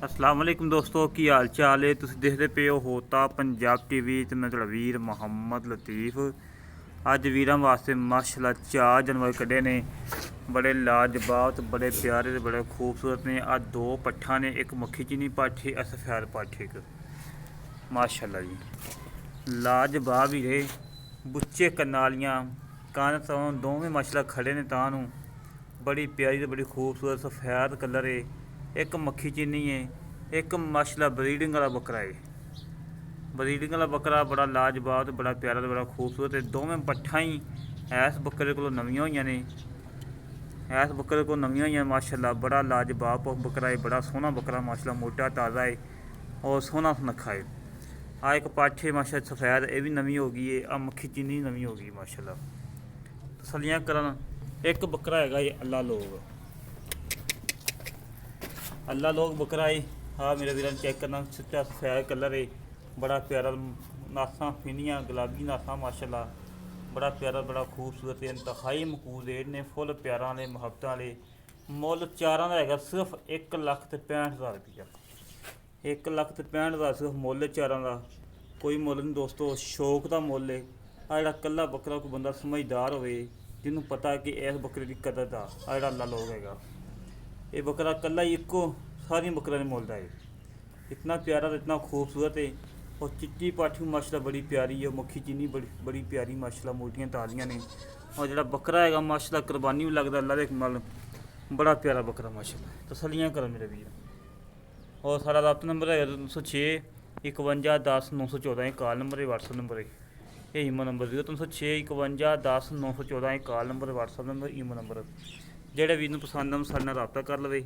अस्सलाम वालेकुम दोस्तों की हाल चाल है। तुसीं देखते पे हो होता पंजाब टीवी ते मैं तुहाडा वीर मुहम्मद लतीफ़। अज वीरां वास्ते माशाल्लाह 4 जानवर कड्ढे ने, बड़े लाजवाब ते बड़े प्यारे ते बड़े खूबसूरत ने। आ 2 पट्ठा ने, एक मक्खी चीनी पाठी, सफेद पाठी एक माशाल्लाह जी लाजवाब ही रहे। बुच्चे कन्नालियां कान तो दोवें माशाल्लाह खड़े ने तां बड़ी प्यारी ते बड़ी खूबसूरत सफेद कलर है। एक मक्खी चीनी है, एक माशाल्लाह ब्रीडिंग वाला बकरा है। ब्रीडिंग वाला बकरा बड़ा लाजवाब बड़ा प्यारा ते बड़ा खूबसूरत है। दोवें पट्ठा ही इस बकरे को नवियां हुई ने, इस बकरे को नवियां हुई माशाल्लाह। बड़ा लाजवाब बकरा है, बड़ा सोहना बकरा माशाल्लाह, मोटा ताज़ा है और सोहना सुनखा है। आ एक पाठे माशाल्लाह सफेद, ये भी नवी हो गई है। आ मक्खी चीनी नवी हो गई माशाल्लाह। तसलियां करन एक बकरा है ये अल्लाह लोग, अल्लाह लोग बकरा है। हाँ मेरे वीर चेक करना, चिट्टा सफेद कलर है, बड़ा प्यारा। नासा फिनियाँ गुलाबी नासा माशाल्लाह, बड़ा प्यारा बड़ा खूबसूरत है। इंतहाई मकबूल रेट ने, फुल प्यारा वाले मुहब्बत वाले। मुल चारां का है सिर्फ 1,65,000 रुपया। 1,65,000 सिर्फ मुल चारां का, कोई मुल नहीं दोस्तों, शौक का मुल है। आ जड़ा कल्ला बकरा कोई बंदा समझदार हो जिन्होंने पता कि इस बकरे की कदर का आ जड़ा अल्लाह लोग है। ये बकरा कल्ला ही इको सारी बकरा ने मुलता है। इतना प्यारा तो इतना खूबसूरत है। और चिट्टी पाठी माशाल्लाह बड़ी प्यारी है। मक्खी चीनी बड़ी प्यारी माशाल्लाह, मोटियां तालियां ने। और जो बकरा है माशाल्लाह कुरबानी भी लगता अल्लाह के मल, बड़ा प्यारा बकरा माशाल्लाह। तसलियां करो मेरे वीर। और सारा रब्ता नंबर है 306 51 10 914, कॉल नंबर है, व्हाट्सअप नंबर है, ये imo number 0306 51 10 914, call number, WhatsApp number, imo number. जेह्ड़े वीर नूं पसंद आन साढ़े नाल रब्ता कर लवे।